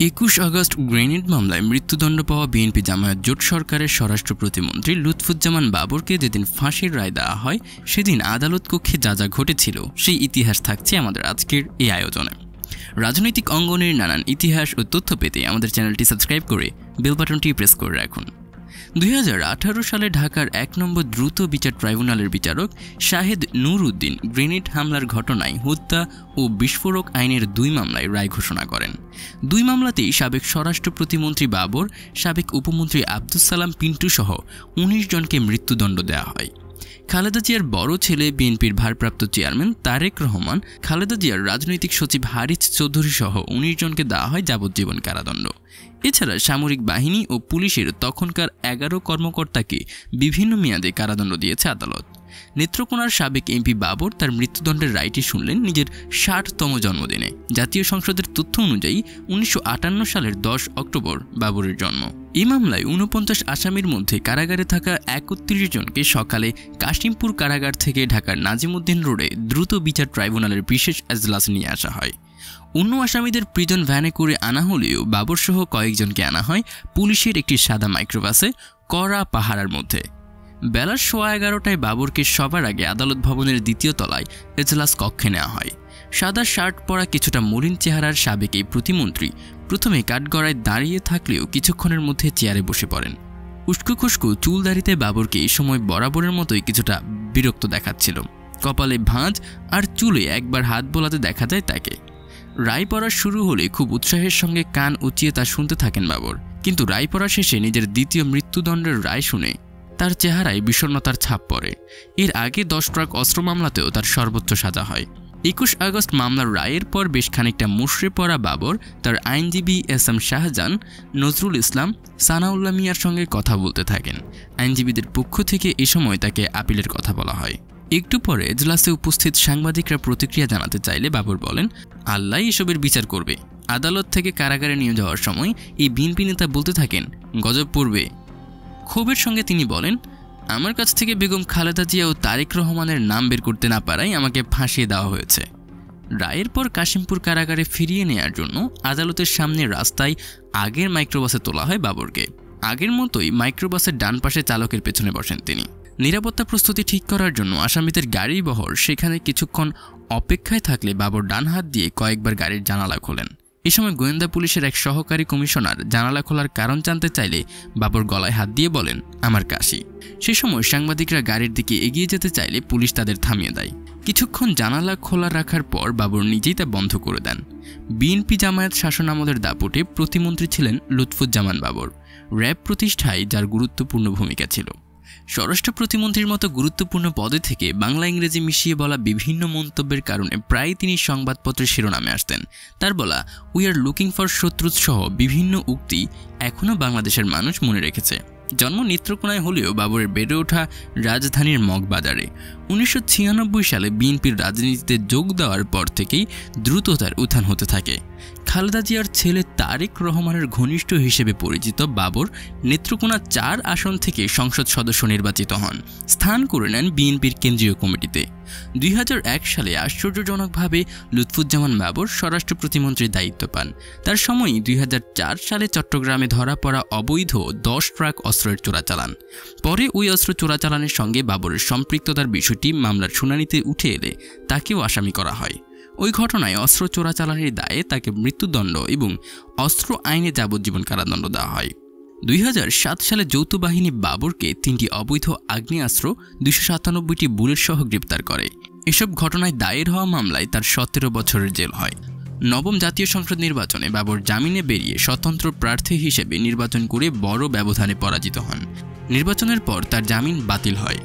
21 August grenade মামলায় মৃত্যুদণ্ড পাওয়া বিএনপি জামায়াত জোট সরকারের স্বরাষ্ট্র প্রতিমন্ত্রী লুৎফুজ্জামান বাবরকে যেদিন ফাঁসির রায় দেওয়া হয় সেদিন আদালত কক্ষে যা যা ঘটেছিল সেই ইতিহাস থাকছে আমাদের আজকের এই আয়োজনে। রাজনৈতিক অঙ্গনের নানান ইতিহাস ও তথ্য পেতে আমাদের চ্যানেলটি সাবস্ক্রাইব করে বেল বাটনটি প্রেস করে রাখুন। 2018 সালে ঢাকার 1 নম্বর দ্রুত বিচার ট্রাইব্যুনালের বিচারক শাহেদ নূর উদ্দিন গ্রেনেড হামলার ঘটনায় হত্যা ও বিস্ফোরক আইনের 2 মামলায় রায় ঘোষণা করেন। 2 মামলাতেই সাবেক স্বরাষ্ট্র প্রতিমন্ত্রী বাবর, সাবেক উপমন্ত্রী আব্দুস সালাম পিন্টু সহ 19 জনকে মৃত্যুদণ্ড দেওয়া হয়। খালেদা জিয়ার বড় ছেলে বিএনপির ভারপ্রাপ্ত চেয়ারম্যান তারেক রহমান, খালেদা জিয়ার রাজনৈতিক সচিব হারিছ চৌধুরী সহ 19 জনকে দেওয়া হয় যাবজ্জীবন কারাদণ্ড। এছাড়া সামরিক বাহিনী ও পুলিশের তখনকার 11 কর্মকর্তাকে বিভিন্ন মেয়াদে কারাদণ্ড দিয়েছে আদালত। নেত্রকোনার সাবেক এমপি বাবর তার মৃত্যুদণ্ডের রায়টি শুনলেন নিজের 60তম জন্মদিনে। জাতীয় সংসদের তথ্য অনুযায়ী 1958 সালের 10 অক্টোবর বাবরের জন্ম। এই মামলায় 49 আসামির মধ্যে কারাগারে থাকা 31 জনকে সকালে কাশিমপুর কারাগার থেকে ঢাকার নাজিমউদ্দিন রোডে দ্রুত বিচার ট্রাইব্যুনালের বিশেষ এজলাস নিয়ে আসা হয়। অন্য আসামিদের প্রিজন ভ্যানে করে আনা হলেও বাবর সহ কয়েকজনকে আনা হয় পুলিশের একটি সাদা মাইক্রোবাসে কড়া পাহারার মধ্যে। বেলা 11:15টায় বাবরকে সবার আগে আদালত ভবনের 2য় তলায় এজলাস কক্ষে নেওয়া হয়। সাদা শার্ট পরা কিছুটা মলিন চেহারার সাবেক এই প্রতিমন্ত্রী প্রথমে কাঠগড়ায় দাঁড়িয়ে থাকলেও কিছুক্ষণের মধ্যে চেয়ারে বসে পড়েন। উস্কো খুস্কো চুল দাড়িতে বাবরকে এই সময় বরাবরের মতোই কিছুটা বিরক্ত দেখাচ্ছিল। কপালে ভাঁজ আর চুলে একবার হাত বোলাতে দেখা যায় তাকে। রায় পড়া শুরু হলে খুব উৎসাহের সঙ্গে কান উঁচিয়ে তা শুনতে থাকেন বাবর। কিন্তু রায় পড়া শেষে নিজের 2য় মৃত্যুদণ্ডের রায় শুনে তার চেহারায় বিষণ্ণতার ছাপ পড়ে। এর আগে 10 ট্রাক অস্ত্র মামলাতেও তার সর্বোচ্চ সাজা হয়। 21 আগস্ট মামলার রায়ের পর বেশ খানিকটা মুষড়ে পড়া বাবর তার আইনজীবী এস.এম. শাহজাহান, নজরুল ইসলাম, সানাউল্লাহ মিয়ার সঙ্গে কথা বলতে থাকেন। আইনজীবীদের পক্ষ থেকে এ সময় তাকে আপিলের কথা বলা হয়। একটু পরে এজলাসে উপস্থিত সাংবাদিকরা প্রতিক্রিয়া জানাতে চাইলে বাবর বলেন, আল্লাহ এসবের বিচার করবে। আদালত থেকে কারাগারে নিয়ে যাওয়ার সময় এই বিএনপি নেতা বলতে থাকেন, গজব পড়বে। ক্ষোভের সঙ্গে তিনি বলেন, আমার কাছ থেকে বেগম খালেদা জিয়া ও তারেক রহমানের নাম বের করতে না পারায় আমাকে ফাঁসিয়ে দেওয়া হয়েছে। রায়ের পর কাশিমপুর কারাগারে ফিরিয়ে নেয়ার জন্য আদালতের সামনে রাস্তায় আগের মাইক্রোবাসে তোলা হয় বাবরকে। আগের মতোই মাইক্রোবাসের ডান পাশে চালকের পেছনে বসেন তিনি। নিরাপত্তা প্রস্তুতি ঠিক করার জন্য আসামিদের গাড়ি বহর সেখানে কিছুক্ষণ অপেক্ষায় থাকলে বাবর ডান হাত দিয়ে কয়েকবার গাড়ির জানালা খোলেন। এই সময় গোয়েন্দা পুলিশের এক সহকারী কমিশনার জানালা খোলার কারণ জানতে চাইলে বাবর গলায় হাত দিয়ে বলেন, আমার কাশি। সে সময় সাংবাদিকরা গাড়ির দিকে এগিয়ে যেতে চাইলে পুলিশ তাদের থামিয়ে দেয়। কিছুক্ষণ জানালা খোলা রাখার পর বাবর নিজেই তা বন্ধ করে দেন। বিএনপি জামায়াত শাসনামলের দাপটে প্রতিমন্ত্রী ছিলেন লুৎফুজ্জামান বাবর। র্যাব প্রতিষ্ঠায় যার গুরুত্বপূর্ণ ভূমিকা ছিল। স্বরাষ্ট্র প্রতিমন্ত্রীর মতো গুরুত্বপূর্ণ পদে থেকে বাংলা ইংরেজি মিশিয়ে বলা বিভিন্ন মন্তব্যের কারণে প্রায় তিনি সংবাদপত্রের শিরোনামে আসতেন। তার বলা উই আর লুকিং ফর শত্রু সহ বিভিন্ন উক্তি এখনও বাংলাদেশের মানুষ মনে রেখেছে। জন্ম নেত্রকোনায় হলেও বাবরের বেড়ে ওঠা রাজধানীর মগবাজারে। 1996 সালে বিএনপির রাজনীতিতে যোগ দেওয়ার পর থেকেই দ্রুত তার উত্থান হতে থাকে। খালেদা জিয়ার ছেলে তারেক রহমানের ঘনিষ্ঠ হিসেবে পরিচিত বাবর নেত্রকোনা 4 আসন থেকে সংসদ সদস্য নির্বাচিত হন, স্থান করে নেন বিএনপির কেন্দ্রীয় কমিটিতে। 2001 সালে আশ্চর্যজনকভাবে লুৎফুজ্জামান বাবর স্বরাষ্ট্র প্রতিমন্ত্রীর দায়িত্ব পান। তার সময়ই 2004 সালে চট্টগ্রামে ধরা পড়া অবৈধ 10 ট্রাক অস্ত্রের চোরাচালান। পরে ওই অস্ত্র চোরাচালানের সঙ্গে বাবরের সম্পৃক্ততার বিষয়টি মামলার শুনানিতে উঠে এলে তাকেও আসামি করা হয়। ওই ঘটনায় অস্ত্র চোরাচালানের দায়ে তাকে মৃত্যুদণ্ড এবং অস্ত্র আইনে যাবজ্জীবন কারাদণ্ড দেওয়া হয়। 2007 সালে যৌথ বাহিনী বাবরকে 3টি অবৈধ আগ্নেয়াস্ত্র, 297টি বুলেট সহ গ্রেপ্তার করে। এসব ঘটনায় দায়ের হওয়া মামলায় তার 17 বছরের জেল হয়। নবম জাতীয় সংসদ নির্বাচনে বাবর জামিনে বেরিয়ে স্বতন্ত্র প্রার্থী হিসেবে নির্বাচন করে বড় ব্যবধানে পরাজিত হন। নির্বাচনের পর তার জামিন বাতিল হয়।